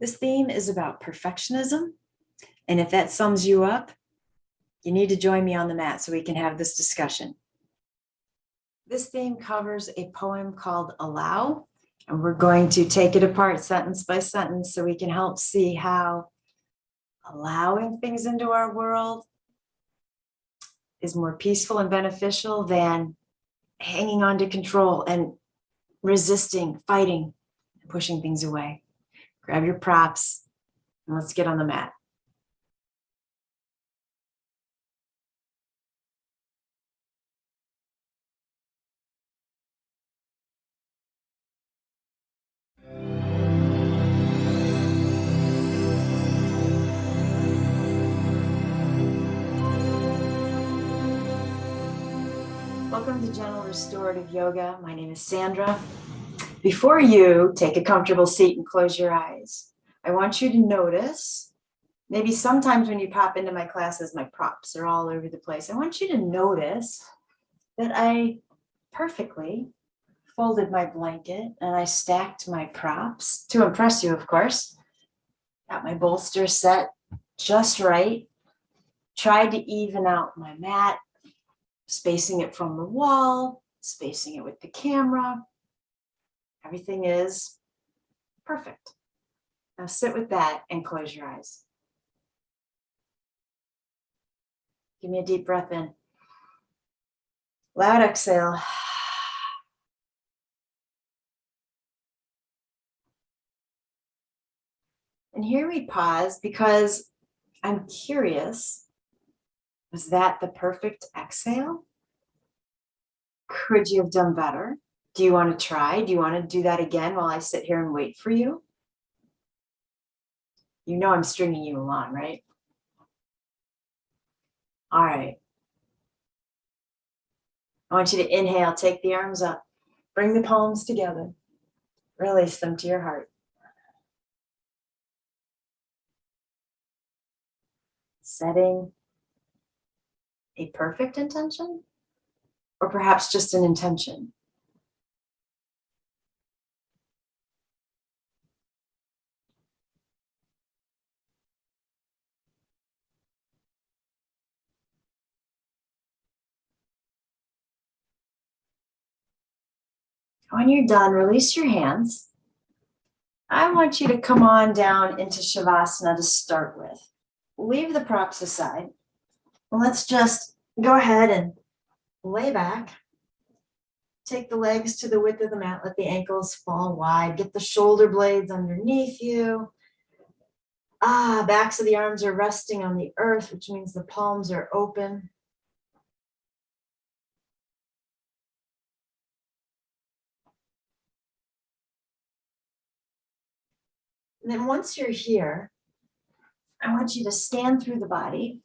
This theme is about perfectionism. And if that sums you up, you need to join me on the mat so we can have this discussion. This theme covers a poem called Allow, and we're going to take it apart sentence by sentence so we can help see how allowing things into our world is more peaceful and beneficial than hanging on to control and resisting, fighting, and pushing things away. Grab your props and let's get on the mat. Welcome to Gentle Restorative Yoga. My name is Sandra. Before you take a comfortable seat and close your eyes, I want you to notice, maybe sometimes when you pop into my classes, my props are all over the place. I want you to notice that I perfectly folded my blanket and I stacked my props to impress you, of course. Got my bolster set just right. Tried to even out my mat, spacing it from the wall, spacing it with the camera. Everything is perfect. Now sit with that and close your eyes. Give me a deep breath in. Loud exhale. And here we pause because I'm curious, was that the perfect exhale? Could you have done better? Do you want to try? Do you want to do that again while I sit here and wait for you? You know I'm stringing you along, right? All right. I want you to inhale, take the arms up, bring the palms together, release them to your heart. Setting a perfect intention, or perhaps just an intention. When you're done, release your hands. I want you to come on down into Shavasana to start with. Leave the props aside. Let's just go ahead and lay back. Take the legs to the width of the mat. Let the ankles fall wide. Get the shoulder blades underneath you. Backs of the arms are resting on the earth, which means the palms are open. And then once you're here, I want you to stand through the body.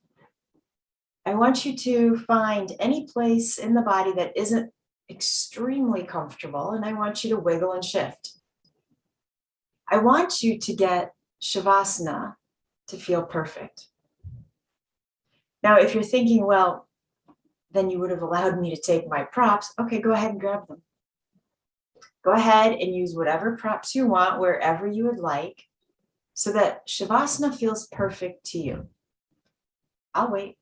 I want you to find any place in the body that isn't extremely comfortable, and I want you to wiggle and shift. I want you to get Shavasana to feel perfect. Now, if you're thinking, well, then you would have allowed me to take my props. Okay, go ahead and grab them. Go ahead and use whatever props you want wherever you would like so that Shavasana feels perfect to you. I'll wait.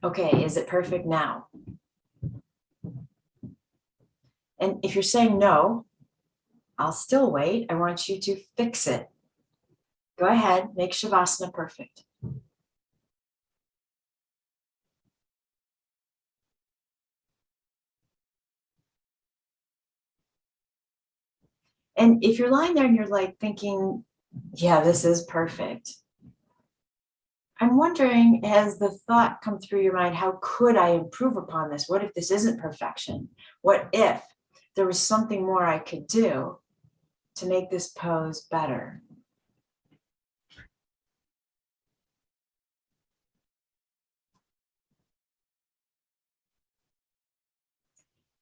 Okay, is it perfect now? And if you're saying no, I'll still wait. I want you to fix it. Go ahead, make Shavasana perfect. And if you're lying there and you're like thinking, yeah, this is perfect. I'm wondering, has the thought come through your mind, how could I improve upon this? What if this isn't perfection? What if there was something more I could do to make this pose better?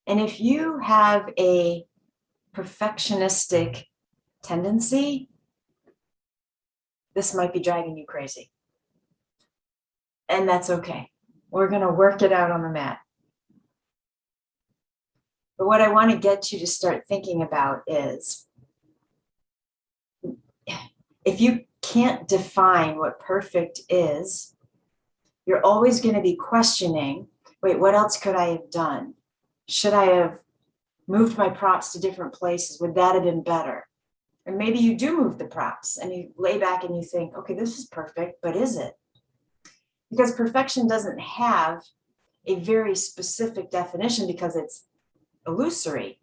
And if you have a perfectionistic tendency, this might be driving you crazy. And that's okay. We're going to work it out on the mat. But what I want to get you to start thinking about is, if you can't define what perfect is, you're always going to be questioning, wait, what else could I have done? Should I have moved my props to different places? Would that have been better? And maybe you do move the props and you lay back and you think, okay, this is perfect, but is it? Because perfection doesn't have a very specific definition because it's illusory.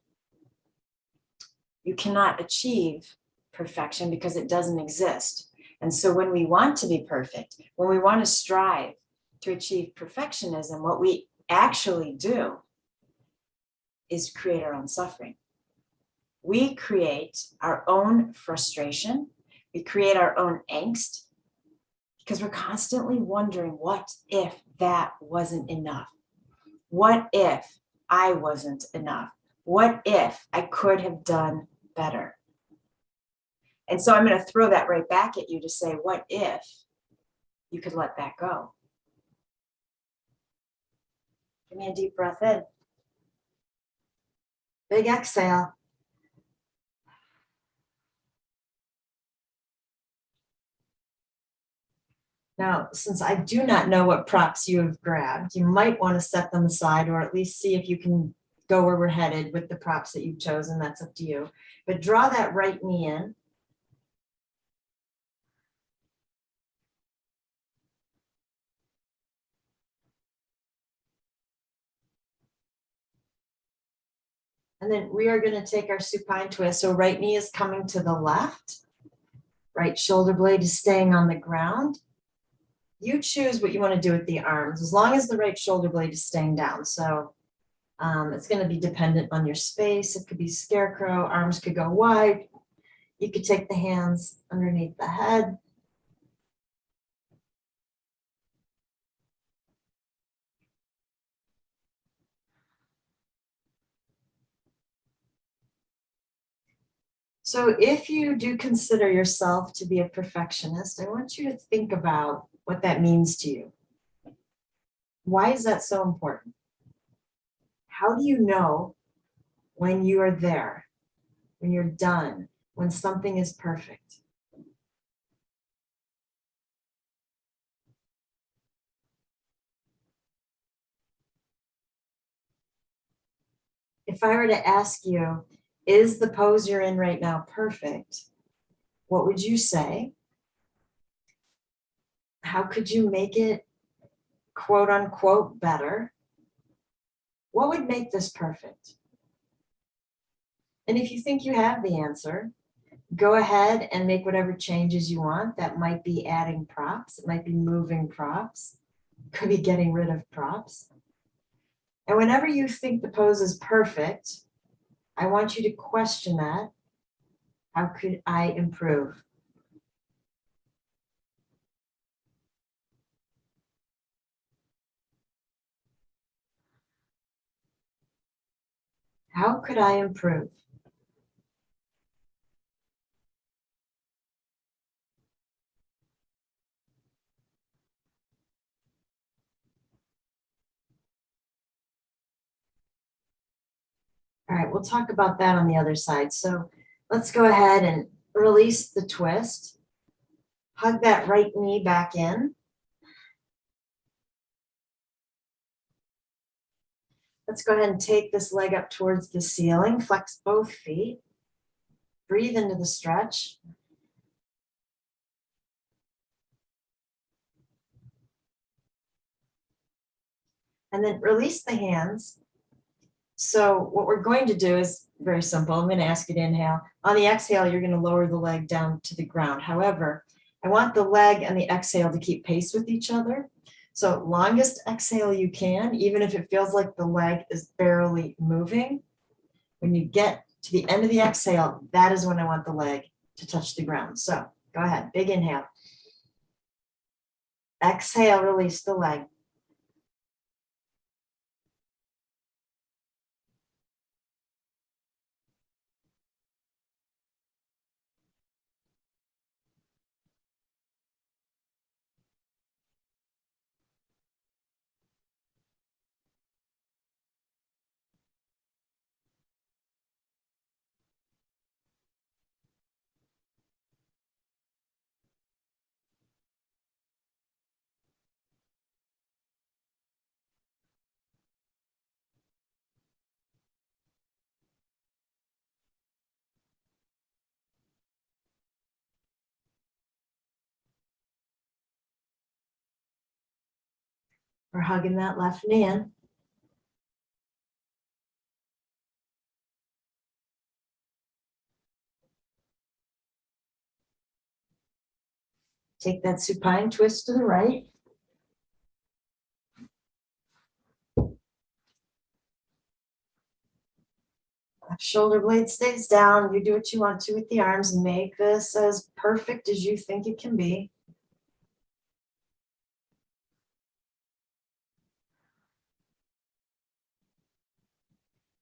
You cannot achieve perfection because it doesn't exist. And so when we want to be perfect, when we want to strive to achieve perfectionism, what we actually do is create our own suffering. We create our own frustration. We create our own angst because we're constantly wondering, what if that wasn't enough? What if I wasn't enough? What if I could have done better? And so I'm going to throw that right back at you to say, what if you could let that go? Give me a deep breath in. Big exhale. Now, since I do not know what props you have grabbed, you might want to set them aside or at least see if you can go where we're headed with the props that you've chosen. That's up to you. But draw that right knee in. And then we are going to take our supine twist. So right knee is coming to the left. Right shoulder blade is staying on the ground. You choose what you want to do with the arms, as long as the right shoulder blade is staying down. So it's going to be dependent on your space. It could be scarecrow. Arms could go wide. You could take the hands underneath the head. So if you do consider yourself to be a perfectionist, I want you to think about what that means to you. Why is that so important? How do you know when you are there, when you're done, when something is perfect? If I were to ask you, is the pose you're in right now perfect? What would you say? How could you make it quote unquote better? What would make this perfect? And if you think you have the answer, go ahead and make whatever changes you want. That might be adding props. It might be moving props. It could be getting rid of props. And whenever you think the pose is perfect, I want you to question that. How could I improve? How could I improve? All right, we'll talk about that on the other side. So let's go ahead and release the twist. Hug that right knee back in. Let's go ahead and take this leg up towards the ceiling. Flex both feet. Breathe into the stretch. And then release the hands. So what we're going to do is very simple. I'm going to ask you to inhale. On the exhale, you're going to lower the leg down to the ground. However, I want the leg and the exhale to keep pace with each other. So longest exhale you can, even if it feels like the leg is barely moving. When you get to the end of the exhale, that is when I want the leg to touch the ground. So go ahead, big inhale. Exhale, release the leg. We're hugging that left knee in. Take that supine twist to the right. Left shoulder blade stays down. You do what you want to with the arms and make this as perfect as you think it can be.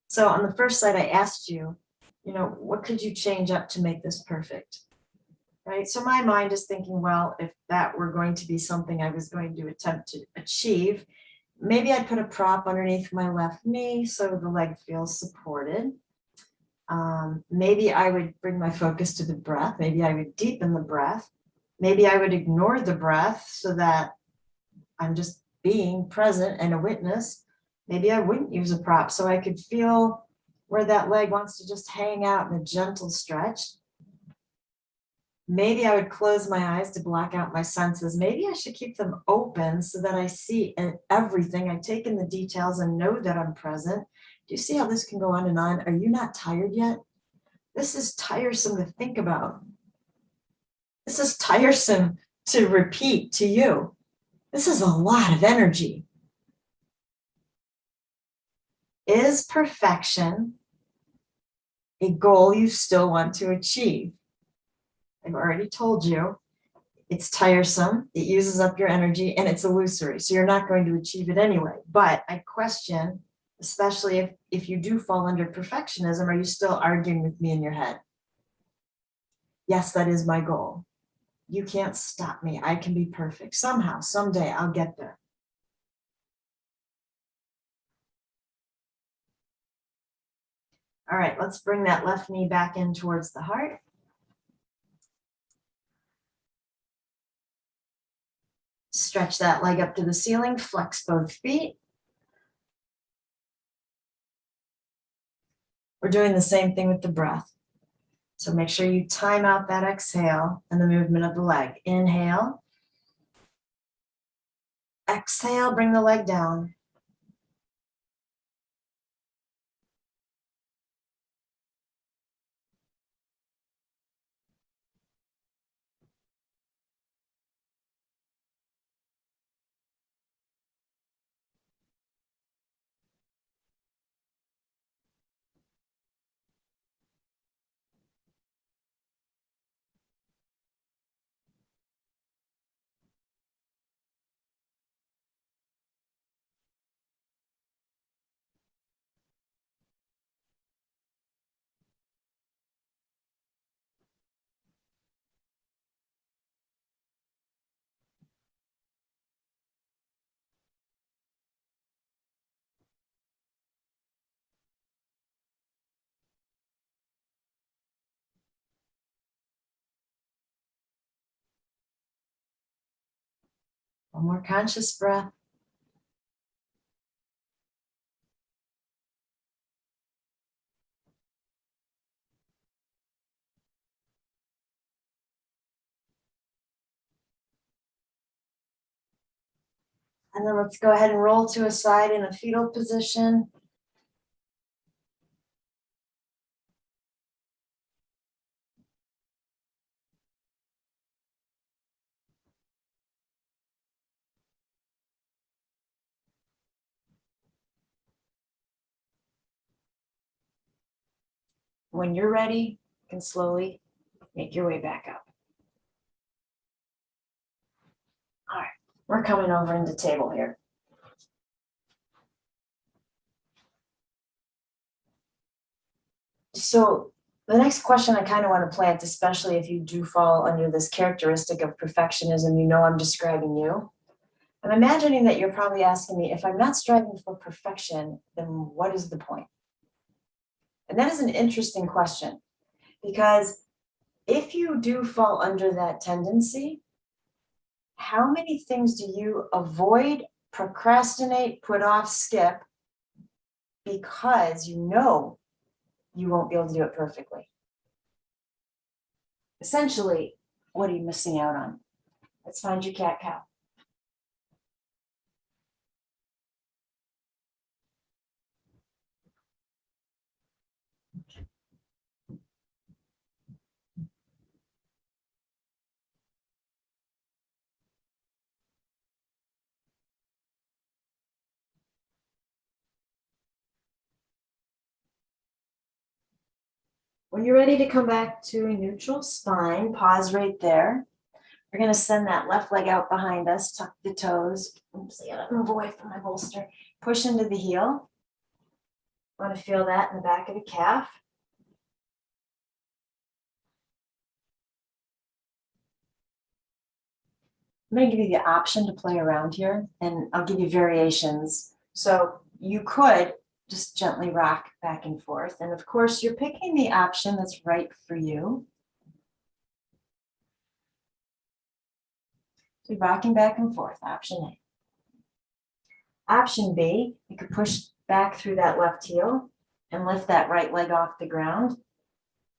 So on the first slide, I asked you, what could you change up to make this perfect? Right? So my mind is thinking, well, if that were going to be something I was going to attempt to achieve, maybe I'd put a prop underneath my left knee so the leg feels supported. Maybe I would bring my focus to the breath. Maybe I would deepen the breath. Maybe I would ignore the breath so that I'm just being present and a witness. Maybe I wouldn't use a prop so I could feel where that leg wants to just hang out in a gentle stretch. Maybe I would close my eyes to block out my senses. Maybe I should keep them open so that I see everything. I take in the details and know that I'm present. Do you see how this can go on and on? Are you not tired yet? This is tiresome to think about. This is tiresome to repeat to you. This is a lot of energy. Is perfection a goal you still want to achieve? I've already told you it's tiresome, it uses up your energy, and it's illusory, so you're not going to achieve it anyway. But I question, especially if you do fall under perfectionism, are you still arguing with me in your head? Yes, that is my goal. You can't stop me. I can be perfect. Somehow, someday, I'll get there. All right, let's bring that left knee back in towards the heart. Stretch that leg up to the ceiling, flex both feet. We're doing the same thing with the breath. So make sure you time out that exhale and the movement of the leg. Inhale. Exhale, bring the leg down. One more conscious breath. And then let's go ahead and roll to a side in a fetal position. When you're ready, you can slowly make your way back up. All right, we're coming over into table here. So the next question I kind of want to plant, especially if you do fall under this characteristic of perfectionism, I'm describing you. I'm imagining that you're probably asking me, if I'm not striving for perfection, then what is the point? And that is an interesting question, because if you do fall under that tendency, how many things do you avoid, procrastinate, put off, skip, because you know you won't be able to do it perfectly? Essentially, what are you missing out on? Let's find your cat cow. When you're ready to come back to a neutral spine, pause right there. We're going to send that left leg out behind us, tuck the toes. Oops, I gotta move away from my bolster. Push into the heel. Want to feel that in the back of the calf. I'm going to give you the option to play around here, and I'll give you variations. So you could just gently rock back and forth. And of course, you're picking the option that's right for you. So rocking back and forth, option A. Option B, you could push back through that left heel and lift that right leg off the ground,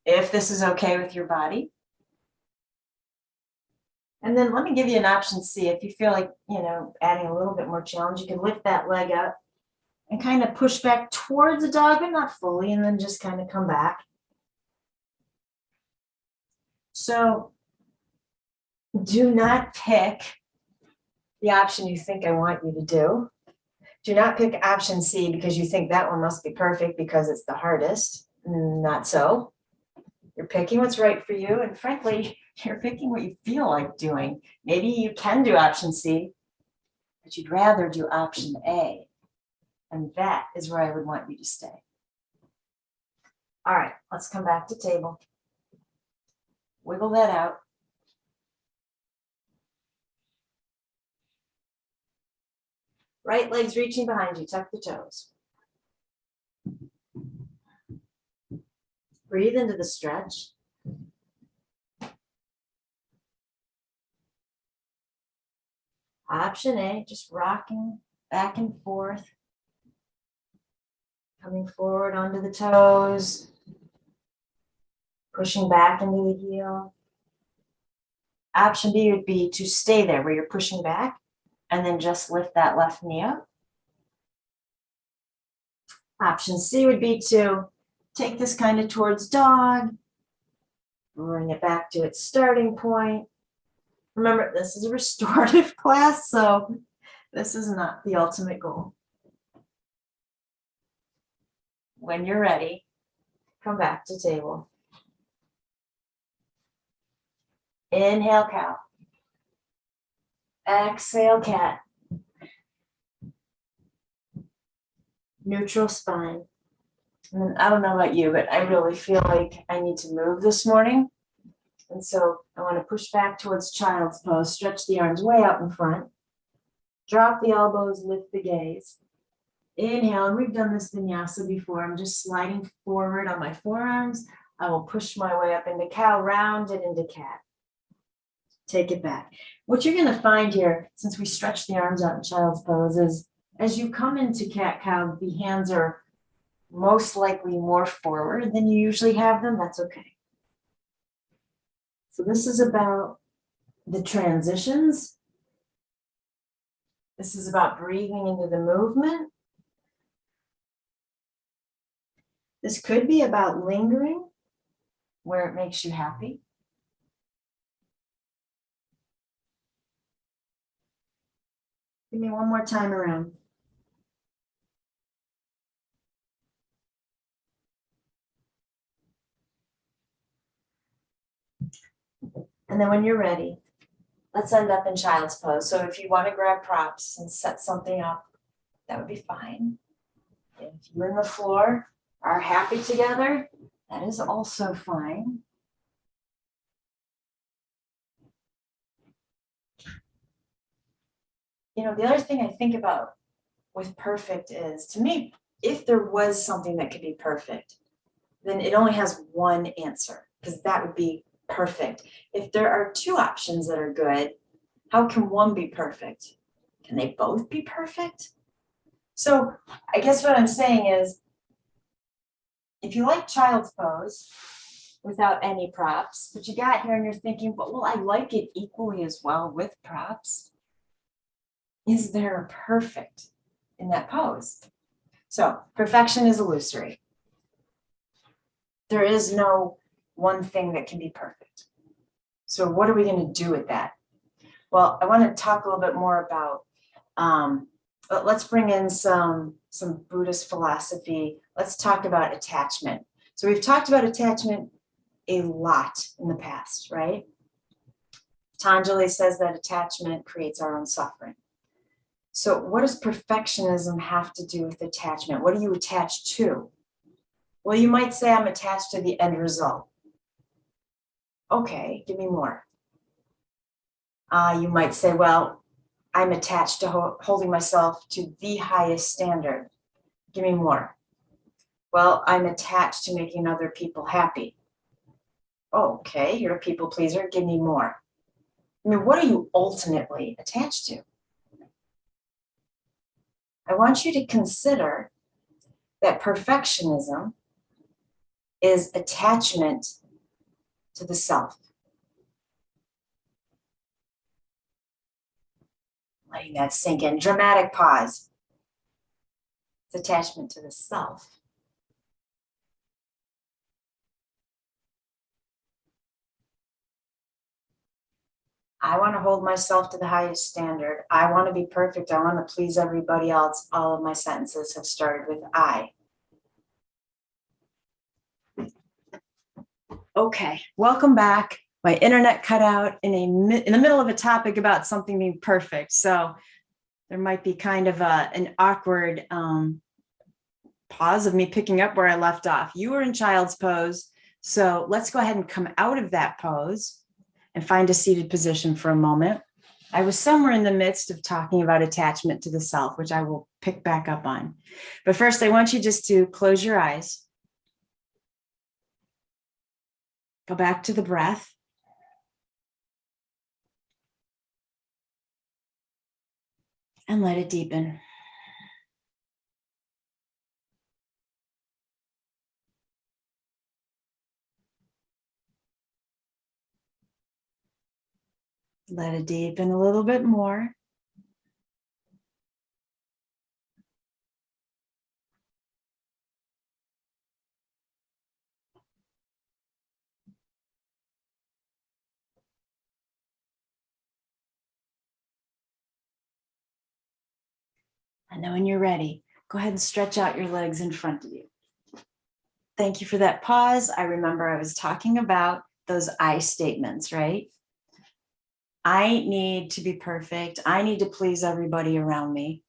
if this is okay with your body. And then let me give you an option C. If you feel like, adding a little bit more challenge, you can lift that leg up and kind of push back towards the dog, but not fully, and then just kind of come back. So do not pick the option you think I want you to do. Do not pick option C because you think that one must be perfect because it's the hardest. Not so. You're picking what's right for you, and frankly, you're picking what you feel like doing. Maybe you can do option C, but you'd rather do option A. And that is where I would want you to stay. All right, let's come back to table. Wiggle that out. Right leg's reaching behind you, tuck the toes. Breathe into the stretch. Option A, just rocking back and forth. Coming forward onto the toes. Pushing back into the heel. Option B would be to stay there where you're pushing back and then just lift that left knee up. Option C would be to take this kind of towards dog, bring it back to its starting point. Remember, this is a restorative class, so this is not the ultimate goal. When you're ready, come back to table. Inhale, cow. Exhale, cat. Neutral spine. And I don't know about you, but I really feel like I need to move this morning. And so I want to push back towards child's pose, stretch the arms way out in front, drop the elbows, lift the gaze. Inhale, and we've done this vinyasa before. I'm just sliding forward on my forearms. I will push my way up into cow, round and into cat. Take it back. What you're going to find here, since we stretch the arms out in child's pose, is as you come into cat-cow, the hands are most likely more forward than you usually have them. That's okay. So this is about the transitions. This is about breathing into the movement. This could be about lingering where it makes you happy. Give me one more time around. And then when you're ready, let's end up in child's pose. So if you want to grab props and set something up, that would be fine. If you and the floor are happy together, that is also fine. The other thing I think about with perfect is, to me, if there was something that could be perfect, then it only has one answer, because that would be perfect. If there are two options that are good, how can one be perfect? Can they both be perfect? So I guess what I'm saying is, if you like child's pose without any props, but you got here and you're thinking, but well, I like it equally as well with props. Is there a perfect in that pose? So perfection is illusory. There is no one thing that can be perfect. So what are we going to do with that? Well, I want to talk a little bit more about, let's bring in some Buddhist philosophy. Let's talk about attachment. So we've talked about attachment a lot in the past, right? Tanjali says that attachment creates our own suffering. So what does perfectionism have to do with attachment? What are you attached to? Well, you might say I'm attached to the end result. Okay, give me more. You might say, well, I'm attached to holding myself to the highest standard. Give me more. Well, I'm attached to making other people happy. Okay, you're a people pleaser. Give me more. I mean, what are you ultimately attached to? I want you to consider that perfectionism is attachment to the self. Letting that sink in. Dramatic pause. It's attachment to the self. I want to hold myself to the highest standard. I want to be perfect. I want to please everybody else. All of my sentences have started with I. Okay, welcome back. My internet cut out in the middle of a topic about something being perfect. So there might be kind of an awkward pause of me picking up where I left off. You were in child's pose. So let's go ahead and come out of that pose and find a seated position for a moment. I was somewhere in the midst of talking about attachment to the self, which I will pick back up on. But first, I want you just to close your eyes. Go back to the breath. And let it deepen. Let it deepen a little bit more. And then when you're ready, go ahead and stretch out your legs in front of you. Thank you for that pause. I remember I was talking about those I statements, right? I need to be perfect. I need to please everybody around me.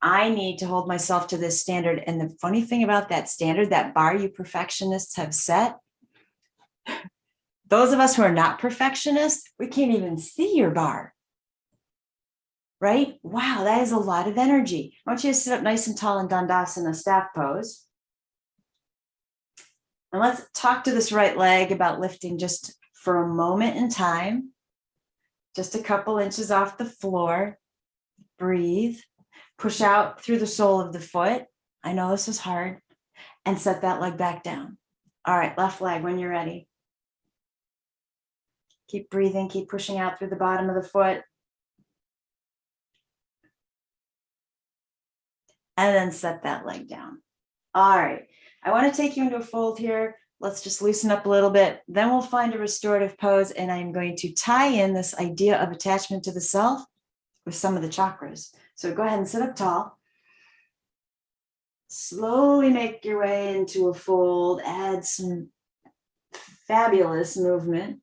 I need to hold myself to this standard. And the funny thing about that standard, that bar you perfectionists have set, those of us who are not perfectionists, we can't even see your bar. Right? Wow, that is a lot of energy. I want you to sit up nice and tall in Dandasana staff pose. And let's talk to this right leg about lifting just for a moment in time. Just a couple inches off the floor. Breathe. Push out through the sole of the foot. I know this is hard. And set that leg back down. All right, left leg when you're ready. Keep breathing. Keep pushing out through the bottom of the foot. And then set that leg down. All right. I want to take you into a fold here. Let's just loosen up a little bit. Then we'll find a restorative pose, and I'm going to tie in this idea of attachment to the self with some of the chakras. So go ahead and sit up tall. Slowly make your way into a fold. Add some fabulous movement.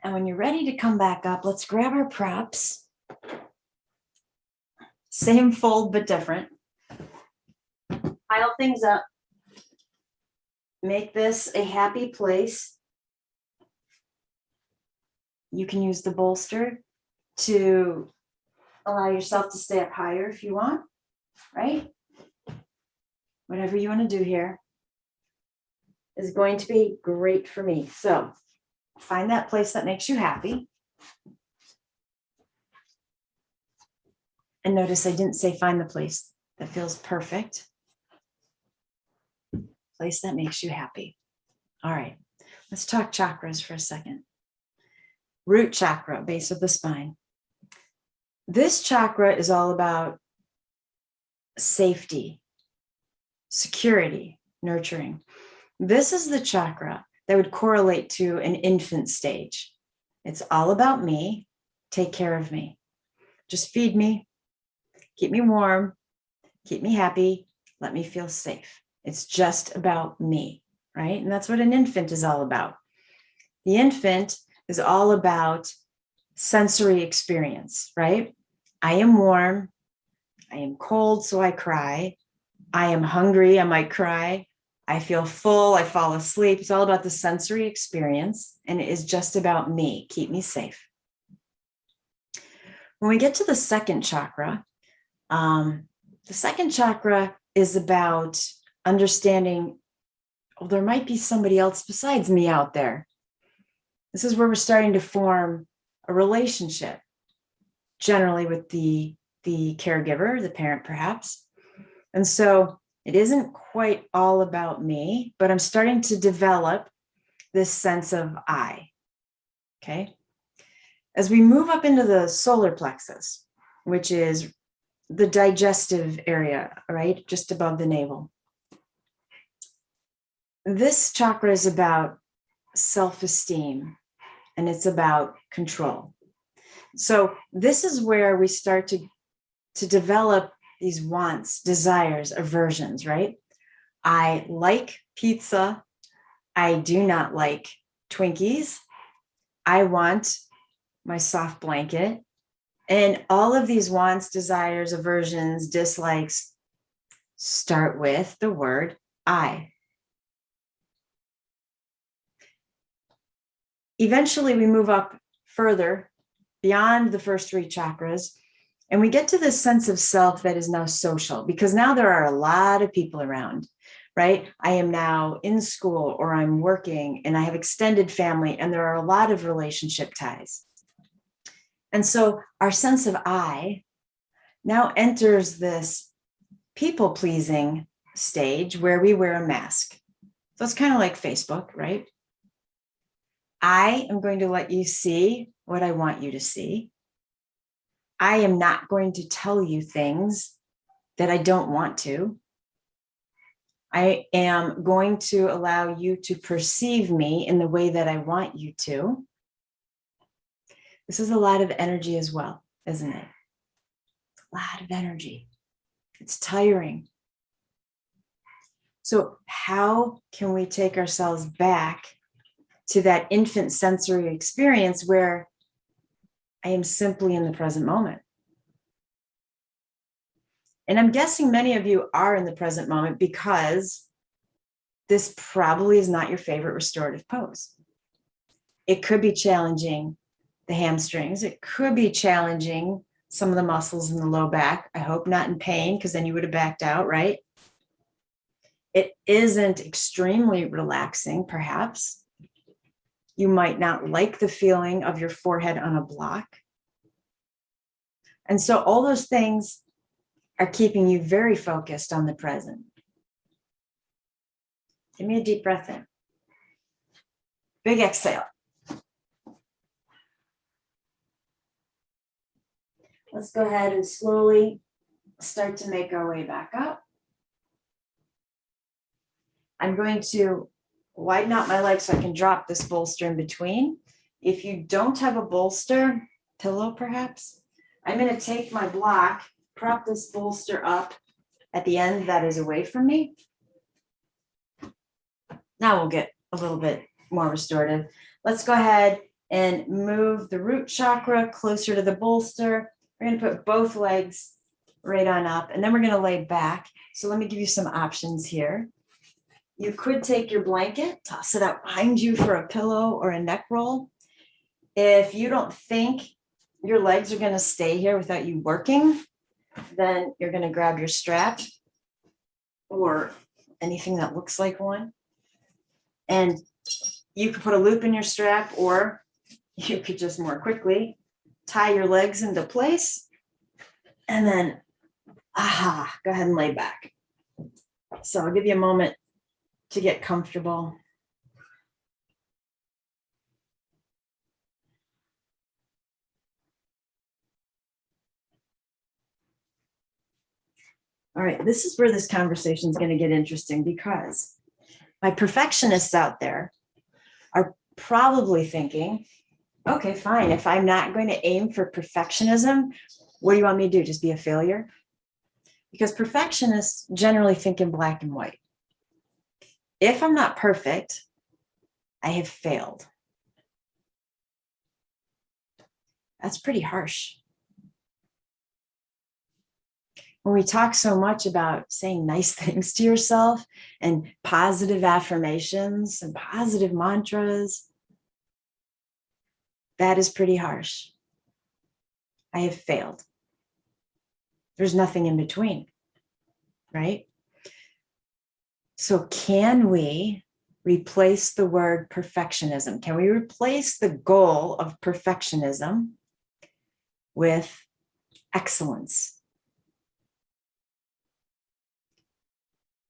And when you're ready to come back up, let's grab our props. Same fold, but different. Pile things up. Make this a happy place. You can use the bolster to allow yourself to stay up higher if you want, right? Whatever you want to do here is going to be great for me. So find that place that makes you happy. And notice I didn't say find the place that feels perfect. Place that makes you happy. All right, let's talk chakras for a second. Root chakra, base of the spine. This chakra is all about safety, security, nurturing. This is the chakra that would correlate to an infant stage. It's all about me. Take care of me. Just feed me, keep me warm, keep me happy, let me feel safe. It's just about me, right? And that's what an infant is all about. The infant is all about sensory experience, right? I am warm. I am cold, so I cry. I am hungry, I might cry. I feel full, I fall asleep. It's all about the sensory experience, and it is just about me. Keep me safe. When we get to the second chakra is about understanding, well, there might be somebody else besides me out there. This is where we're starting to form a relationship, generally with the caregiver, the parent perhaps. And so it isn't quite all about me, but I'm starting to develop this sense of I, okay? As we move up into the solar plexus, which is the digestive area, right? Just above the navel. This chakra is about self-esteem, and it's about control. So this is where we start to develop these wants, desires, aversions, right? I like pizza. I do not like Twinkies. I want my soft blanket. And all of these wants, desires, aversions, dislikes start with the word I. Eventually, we move up further beyond the first three chakras, and we get to this sense of self that is now social, because now there are a lot of people around, right? I am now in school, or I'm working, and I have extended family, and there are a lot of relationship ties. And so our sense of I now enters this people-pleasing stage where we wear a mask. So it's kind of like Facebook, right? I am going to let you see what I want you to see. I am not going to tell you things that I don't want to. I am going to allow you to perceive me in the way that I want you to. This is a lot of energy as well, isn't it? A lot of energy. It's tiring. So how can we take ourselves back to that infant sensory experience where I am simply in the present moment? And I'm guessing many of you are in the present moment because this probably is not your favorite restorative pose. It could be challenging the hamstrings. It could be challenging some of the muscles in the low back. I hope not in pain, because then you would have backed out, right? It isn't extremely relaxing, perhaps. You might not like the feeling of your forehead on a block. And so all those things are keeping you very focused on the present. Give me a deep breath in. Big exhale. Let's go ahead and slowly start to make our way back up. I'm going to widen out my legs so I can drop this bolster in between. If you don't have a bolster, pillow perhaps, I'm going to take my block, prop this bolster up at the end that is away from me. Now we'll get a little bit more restorative. Let's go ahead and move the root chakra closer to the bolster. We're going to put both legs right on up, and then we're going to lay back. So let me give you some options here. You could take your blanket, toss it out behind you for a pillow or a neck roll. If you don't think your legs are going to stay here without you working, then you're going to grab your strap or anything that looks like one. And you could put a loop in your strap, or you could just more quickly tie your legs into place and then, go ahead and lay back. So I'll give you a moment to get comfortable. All right, this is where this conversation is going to get interesting, because my perfectionists out there are probably thinking, okay, fine. If I'm not going to aim for perfectionism, what do you want me to do? Just be a failure? Because perfectionists generally think in black and white. If I'm not perfect, I have failed. That's pretty harsh. When we talk so much about saying nice things to yourself and positive affirmations and positive mantras, that is pretty harsh. I have failed. There's nothing in between, right? So can we replace the word perfectionism? Can we replace the goal of perfectionism with excellence?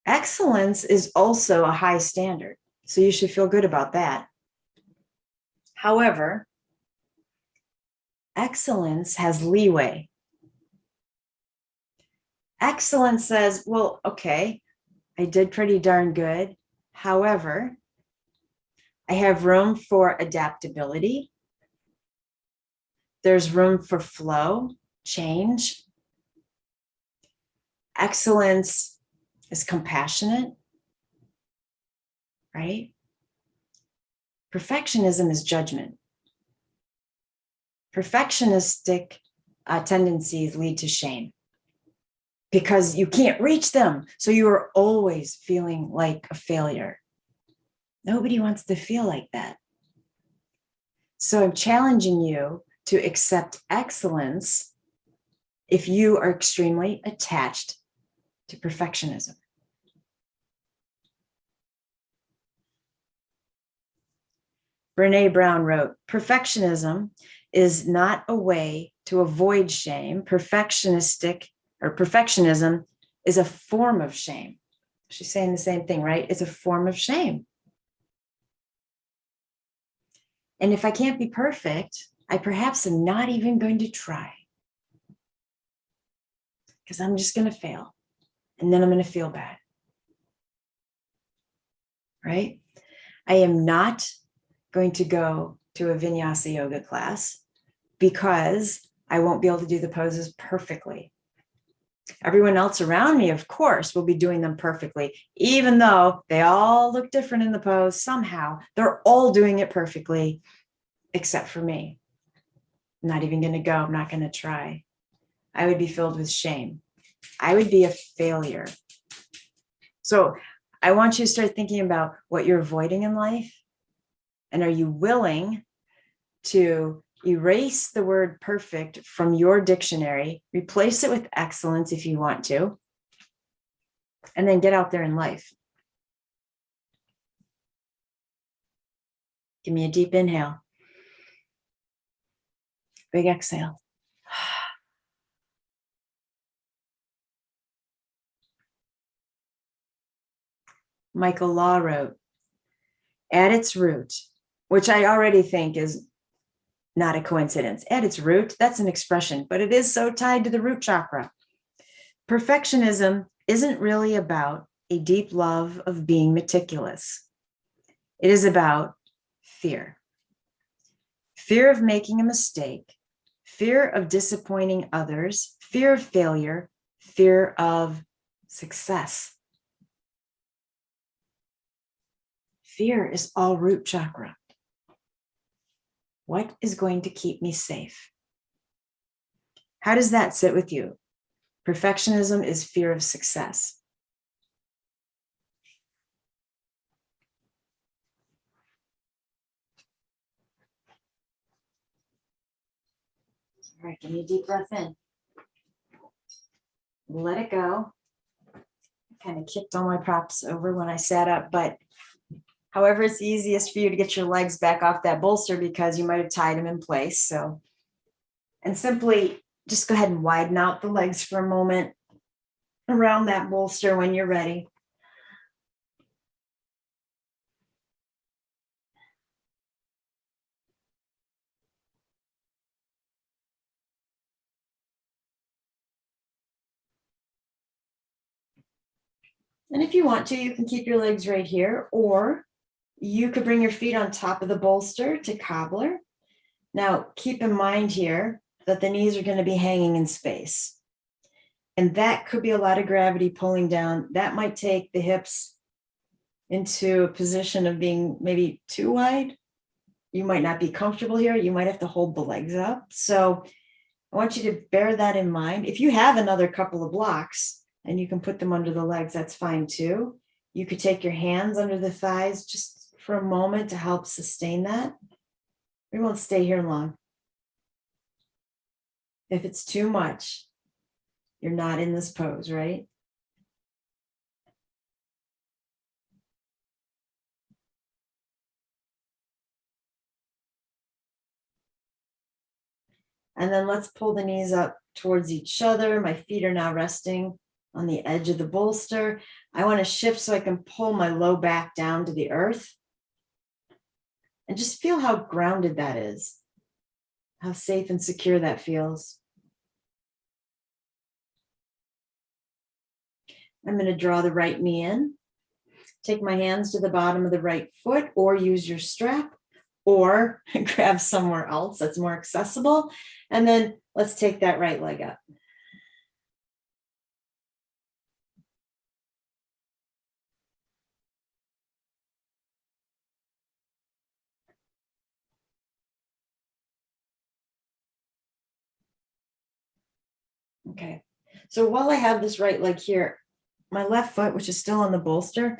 Excellence is also a high standard, so you should feel good about that. However, excellence has leeway. Excellence says, well, okay, I did pretty darn good. However, I have room for adaptability. There's room for flow, change. Excellence is compassionate, right? Perfectionism is judgment. Perfectionistic tendencies lead to shame because you can't reach them. So you are always feeling like a failure. Nobody wants to feel like that. So I'm challenging you to accept excellence if you are extremely attached to perfectionism. Brene Brown wrote, perfectionism is not a way to avoid shame. Perfectionism is a form of shame. She's saying the same thing, right? It's a form of shame. And if I can't be perfect, I perhaps am not even going to try, because I'm just going to fail. And then I'm going to feel bad. Right? I am not going to go to a vinyasa yoga class because I won't be able to do the poses perfectly. Everyone else around me, of course, will be doing them perfectly, even though they all look different in the pose. Somehow they're all doing it perfectly, except for me. I'm not even going to go. I'm not going to try. I would be filled with shame. I would be a failure. So I want you to start thinking about what you're avoiding in life. And are you willing to erase the word perfect from your dictionary, replace it with excellence if you want to, and then get out there in life? Give me a deep inhale. Big exhale. Michael Law wrote, at its root, which I already think is not a coincidence. At its root, that's an expression, but it is so tied to the root chakra. Perfectionism isn't really about a deep love of being meticulous. It is about fear. Fear of making a mistake, fear of disappointing others, fear of failure, fear of success. Fear is all root chakra. What is going to keep me safe? How does that sit with you? Perfectionism is fear of success. All right, give me a deep breath in. Let it go. I kind of kicked all my props over when I sat up, but however, it's easiest for you to get your legs back off that bolster because you might have tied them in place. So, and simply just go ahead and widen out the legs for a moment around that bolster when you're ready. And if you want to, you can keep your legs right here, or you could bring your feet on top of the bolster to cobbler. Now, keep in mind here that the knees are going to be hanging in space. And that could be a lot of gravity pulling down. That might take the hips into a position of being maybe too wide. You might not be comfortable here. You might have to hold the legs up. So I want you to bear that in mind. If you have another couple of blocks and you can put them under the legs, that's fine too. You could take your hands under the thighs just for a moment to help sustain that. We won't stay here long. If it's too much, you're not in this pose, right? And then let's pull the knees up towards each other. My feet are now resting on the edge of the bolster. I want to shift so I can pull my low back down to the earth. And just feel how grounded that is, how safe and secure that feels. I'm going to draw the right knee in. Take my hands to the bottom of the right foot, or use your strap, or grab somewhere else that's more accessible. And then let's take that right leg up. Okay, so while I have this right leg here, my left foot, which is still on the bolster,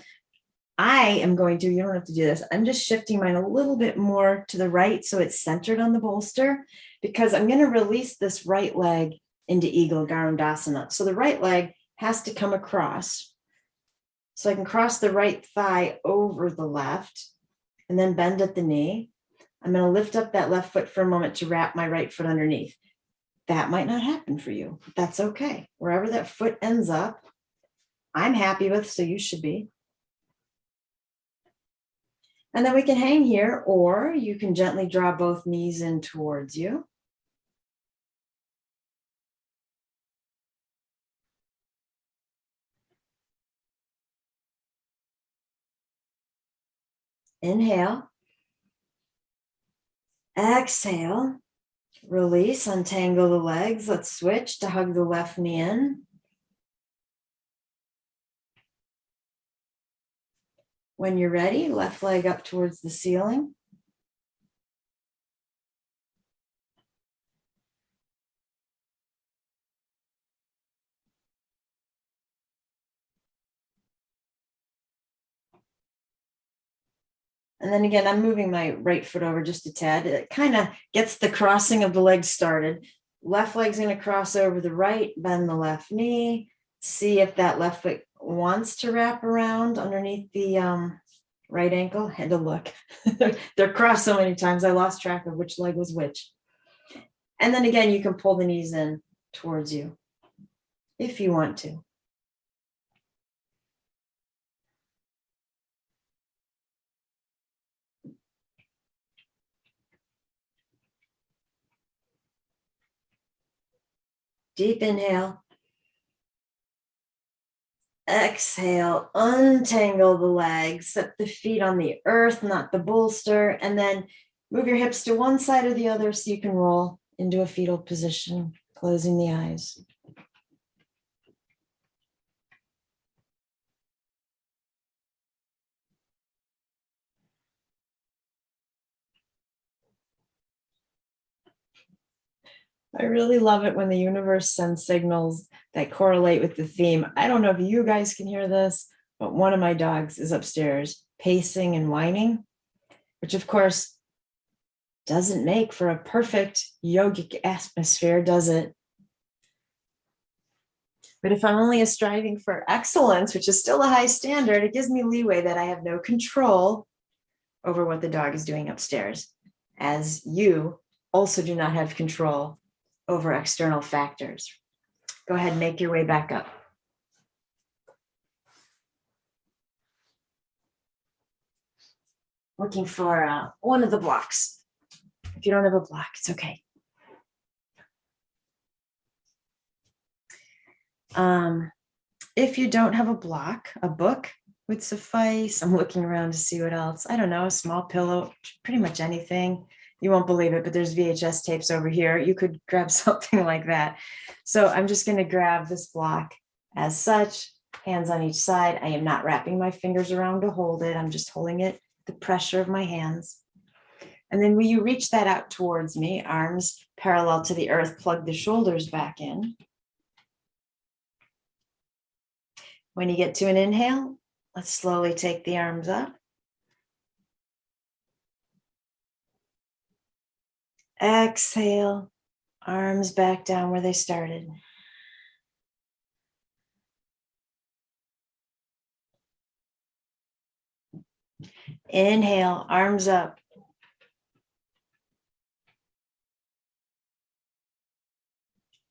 I am going to, you don't have to do this, I'm just shifting mine a little bit more to the right so it's centered on the bolster, because I'm going to release this right leg into Eagle Dandasana. So the right leg has to come across. So I can cross the right thigh over the left and then bend at the knee. I'm going to lift up that left foot for a moment to wrap my right foot underneath. That might not happen for you. That's okay. Wherever that foot ends up, I'm happy with, so you should be. And then we can hang here, or you can gently draw both knees in towards you. Inhale. Exhale. Release, untangle the legs. Let's switch to hug the left knee in. When you're ready, left leg up towards the ceiling. And then again, I'm moving my right foot over just a tad. It kind of gets the crossing of the legs started. Left leg's going to cross over the right, bend the left knee. See if that left foot wants to wrap around underneath the right ankle. Had to look. They're crossed so many times, I lost track of which leg was which. And then again, you can pull the knees in towards you if you want to. Deep inhale. Exhale, untangle the legs, set the feet on the earth, not the bolster, and then move your hips to one side or the other so you can roll into a fetal position, closing the eyes. I really love it when the universe sends signals that correlate with the theme. I don't know if you guys can hear this, but one of my dogs is upstairs pacing and whining, which of course doesn't make for a perfect yogic atmosphere, does it? But if I'm only striving for excellence, which is still a high standard, it gives me leeway that I have no control over what the dog is doing upstairs, as you also do not have control over external factors. Go ahead and make your way back up. Looking for one of the blocks. If you don't have a block, it's okay. If you don't have a block, a book would suffice. I'm looking around to see what else. I don't know, a small pillow, pretty much anything. You won't believe it, but there's VHS tapes over here. You could grab something like that. So I'm just going to grab this block as such, hands on each side. I am not wrapping my fingers around to hold it. I'm just holding it, the pressure of my hands. And then when you reach that out towards me, arms parallel to the earth, plug the shoulders back in. When you get to an inhale, let's slowly take the arms up. Exhale, arms back down where they started. Inhale, arms up.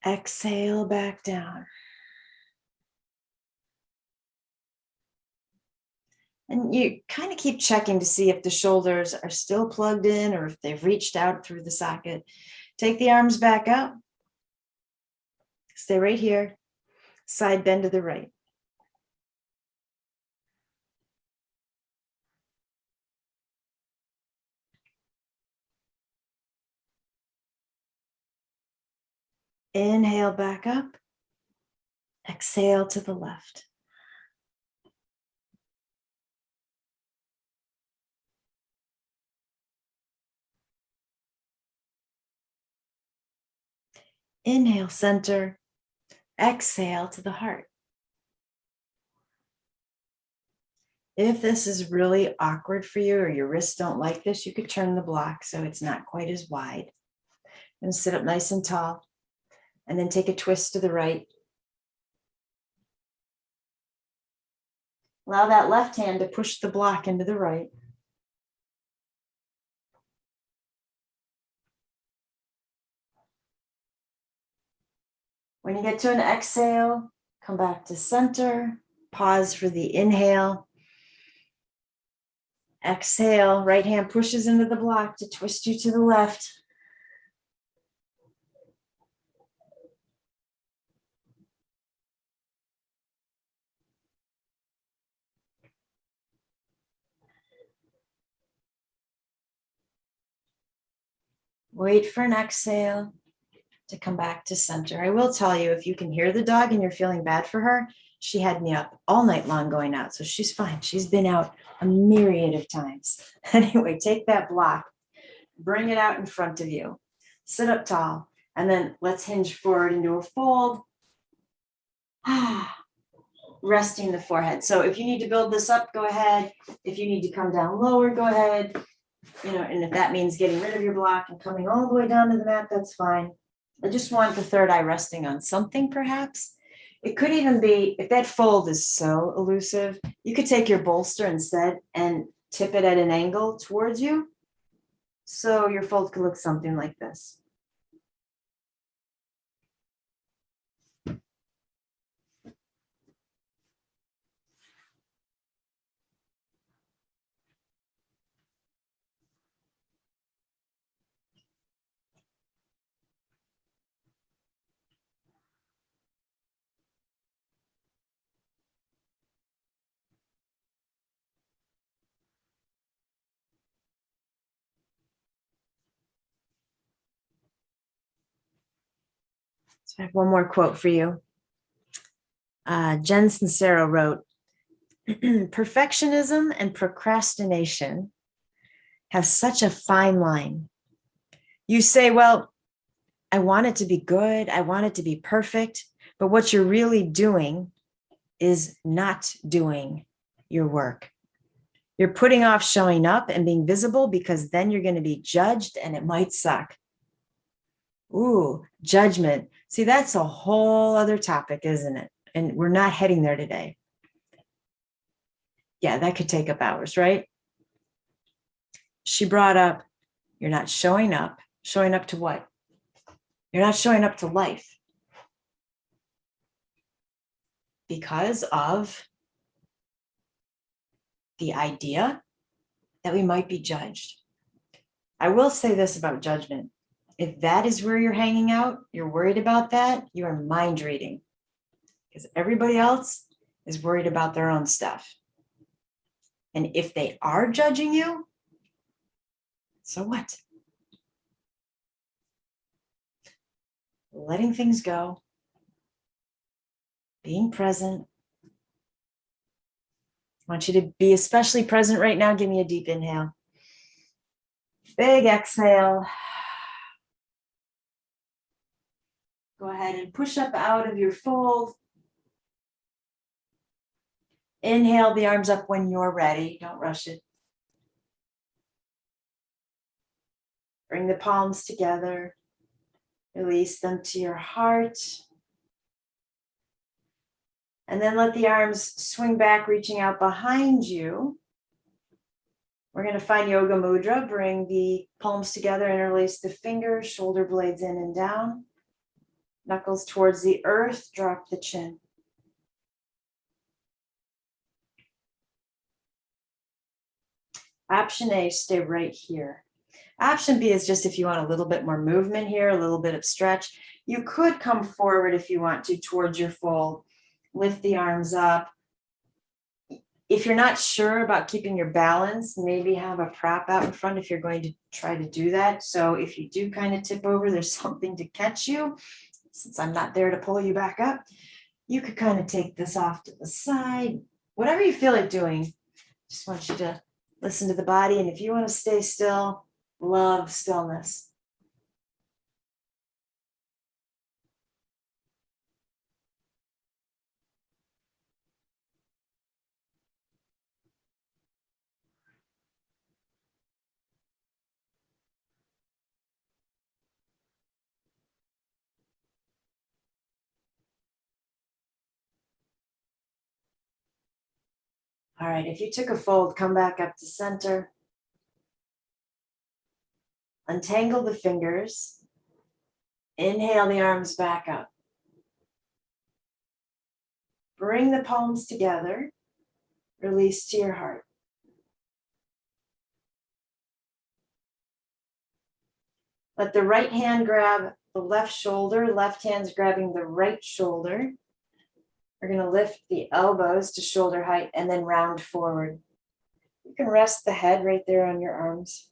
Exhale, back down. And you kind of keep checking to see if the shoulders are still plugged in or if they've reached out through the socket. Take the arms back up. Stay right here. Side bend to the right. Inhale back up. Exhale to the left. Inhale, center. Exhale to the heart. If this is really awkward for you or your wrists don't like this, you could turn the block so it's not quite as wide. And sit up nice and tall. And then take a twist to the right. Allow that left hand to push the block into the right. When you get to an exhale, come back to center. Pause for the inhale. Exhale, right hand pushes into the block to twist you to the left. Wait for an exhale to come back to center. I will tell you, if you can hear the dog and you're feeling bad for her, she had me up all night long going out. So she's fine. She's been out a myriad of times. Anyway, take that block, bring it out in front of you, sit up tall, and then let's hinge forward into a fold. Resting the forehead. So if you need to build this up, go ahead. If you need to come down lower, go ahead. And if that means getting rid of your block and coming all the way down to the mat, that's fine. I just want the third eye resting on something, perhaps. It could even be, if that fold is so elusive, you could take your bolster instead and tip it at an angle towards you. So your fold could look something like this. So I have one more quote for you. Jen Sincero wrote, perfectionism and procrastination have such a fine line. You say, well, I want it to be good. I want it to be perfect. But what you're really doing is not doing your work. You're putting off showing up and being visible because then you're going to be judged and it might suck. Ooh, judgment. See, that's a whole other topic, isn't it? And we're not heading there today. Yeah, that could take up hours, right? She brought up, you're not showing up. Showing up to what? You're not showing up to life because of the idea that we might be judged. I will say this about judgment. If that is where you're hanging out, you're worried about that, you are mind reading. Because everybody else is worried about their own stuff. And if they are judging you, so what? Letting things go, being present. I want you to be especially present right now. Give me a deep inhale. Big exhale. Go ahead and push up out of your fold. Inhale the arms up when you're ready. Don't rush it. Bring the palms together. Release them to your heart. And then let the arms swing back, reaching out behind you. We're going to find Yoga Mudra. Bring the palms together, interlace the fingers, shoulder blades in and down. Knuckles towards the earth, drop the chin. Option A, stay right here. Option B is just if you want a little bit more movement here, a little bit of stretch. You could come forward if you want to towards your fold. Lift the arms up. If you're not sure about keeping your balance, maybe have a prop out in front if you're going to try to do that. So if you do kind of tip over, there's something to catch you. Since I'm not there to pull you back up, you could kind of take this off to the side. Whatever you feel like doing, just want you to listen to the body. And if you want to stay still, love stillness. All right, if you took a fold, come back up to center. Untangle the fingers. Inhale the arms back up. Bring the palms together. Release to your heart. Let the right hand grab the left shoulder. Left hand's grabbing the right shoulder. We're going to lift the elbows to shoulder height and then round forward. You can rest the head right there on your arms.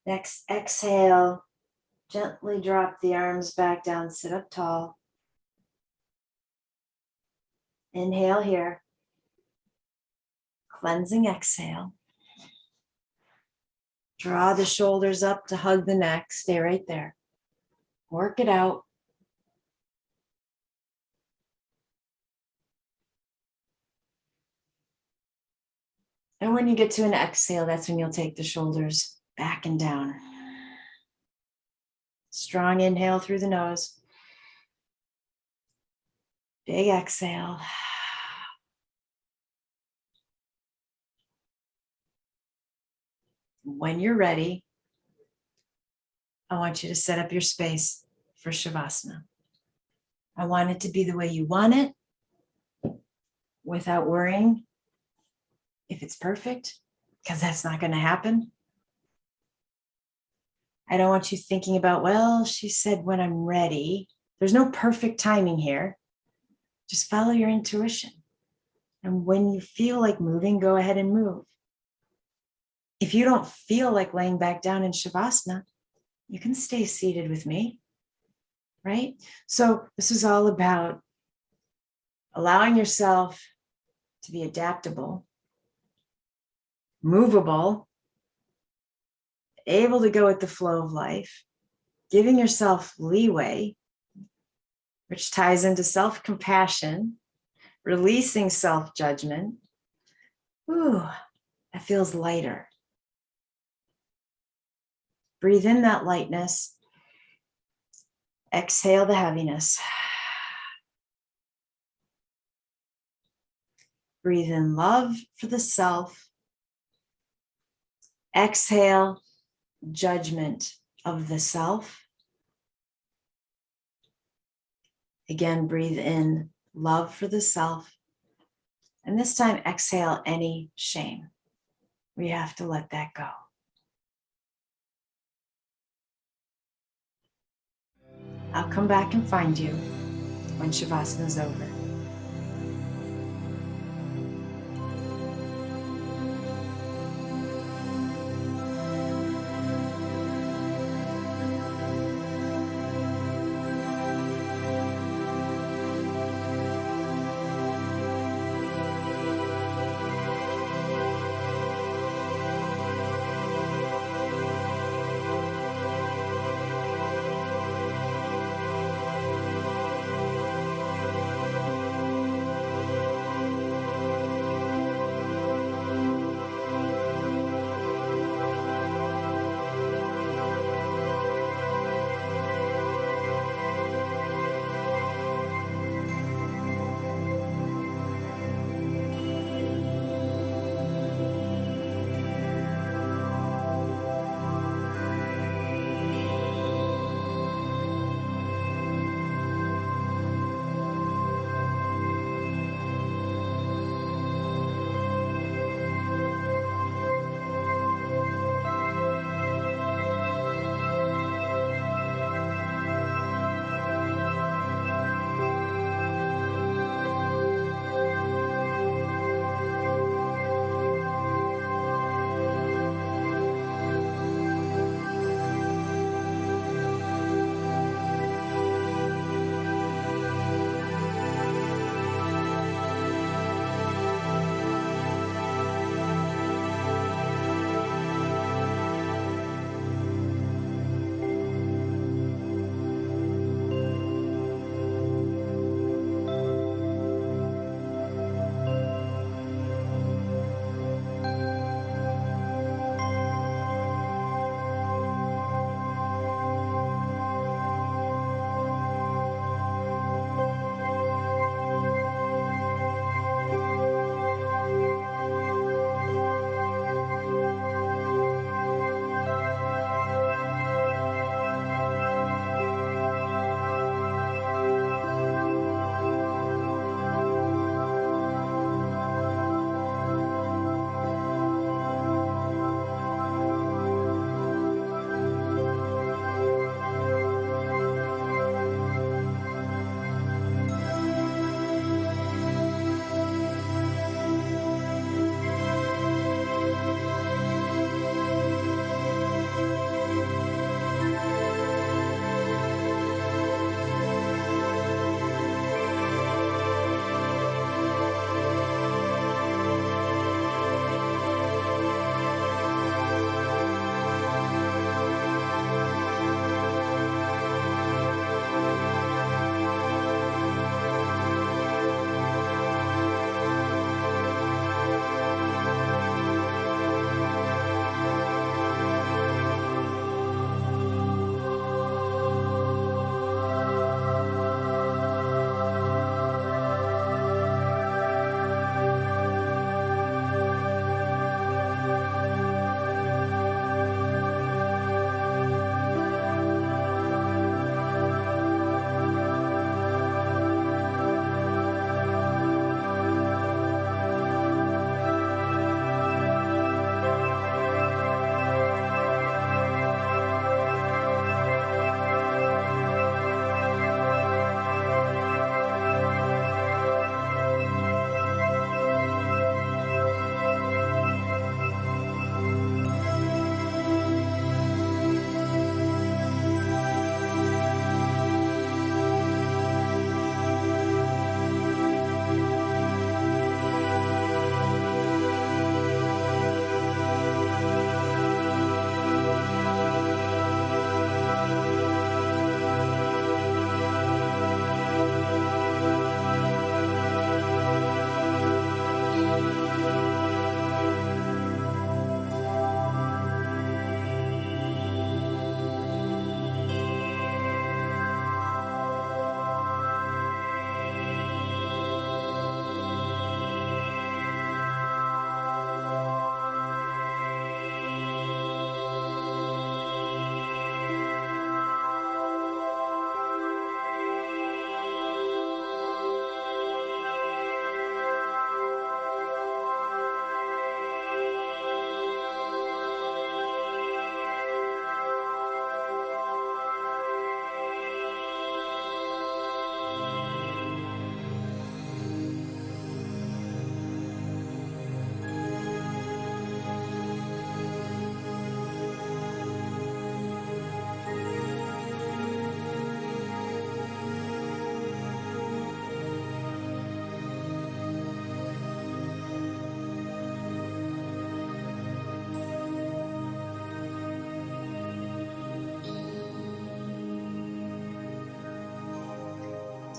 Next, exhale. Gently drop the arms back down, sit up tall. Inhale here. Cleansing exhale. Draw the shoulders up to hug the neck. Stay right there. Work it out. And when you get to an exhale, that's when you'll take the shoulders back and down. Strong inhale through the nose. Big exhale. When you're ready, I want you to set up your space for Shavasana. I want it to be the way you want it, without worrying if it's perfect, because that's not going to happen. I don't want you thinking about, well, she said when I'm ready. There's no perfect timing here. Just follow your intuition. And when you feel like moving, go ahead and move. If you don't feel like laying back down in Shavasana, you can stay seated with me, right? So this is all about allowing yourself to be adaptable, movable, able to go with the flow of life, giving yourself leeway, which ties into self-compassion, releasing self-judgment. Ooh, that feels lighter. Breathe in that lightness. Exhale the heaviness. Breathe in love for the self. Exhale judgment of the self. Again, breathe in love for the self. And this time, exhale any shame. We have to let that go. I'll come back and find you when Shavasana is over.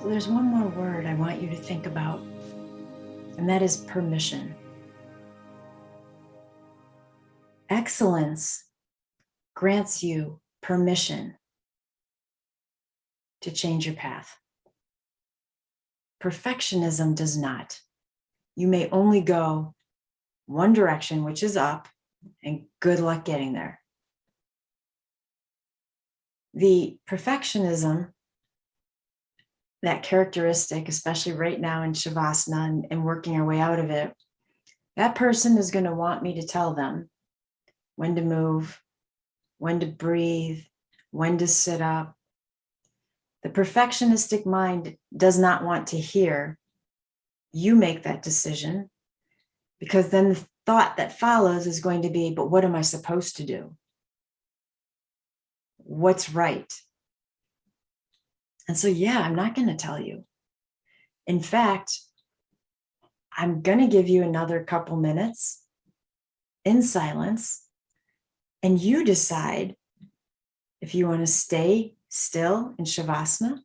there's one more word I want you to think about, and that is permission. Excellence grants you permission to change your path. Perfectionism does not. You may only go one direction, which is up, and good luck getting there. The perfectionism, that characteristic, especially right now in Shavasana and working our way out of it, that person is going to want me to tell them when to move, when to breathe, when to sit up. The perfectionistic mind does not want to hear you make that decision, because then the thought that follows is going to be, but what am I supposed to do? What's right? And so, yeah, I'm not going to tell you. In fact, I'm going to give you another couple minutes in silence, and you decide if you want to stay still in Shavasana,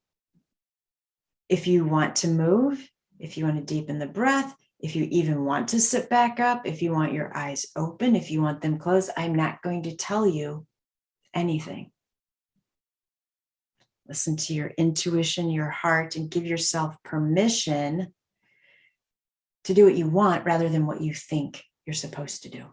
if you want to move, if you want to deepen the breath, if you even want to sit back up, if you want your eyes open, if you want them closed. I'm not going to tell you anything. Listen to your intuition, your heart, and give yourself permission to do what you want rather than what you think you're supposed to do.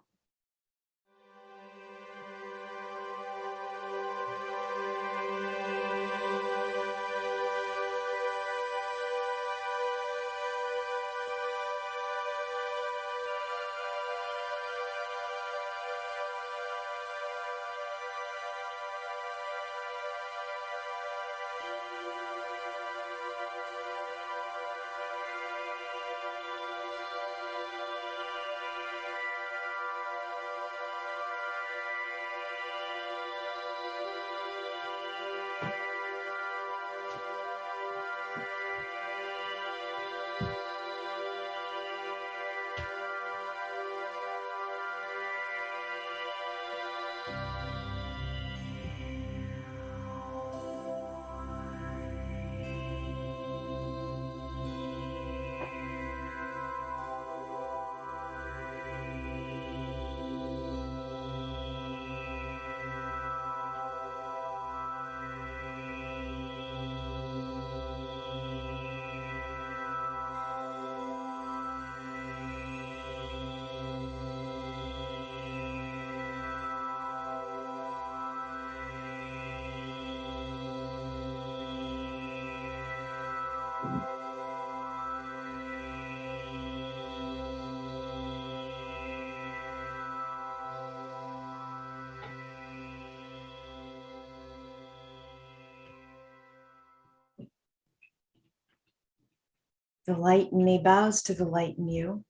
The light in me bows to the light in you.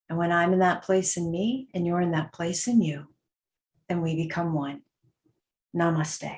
And when I'm in that place in me and you're in that place in you, then we become one. Namaste.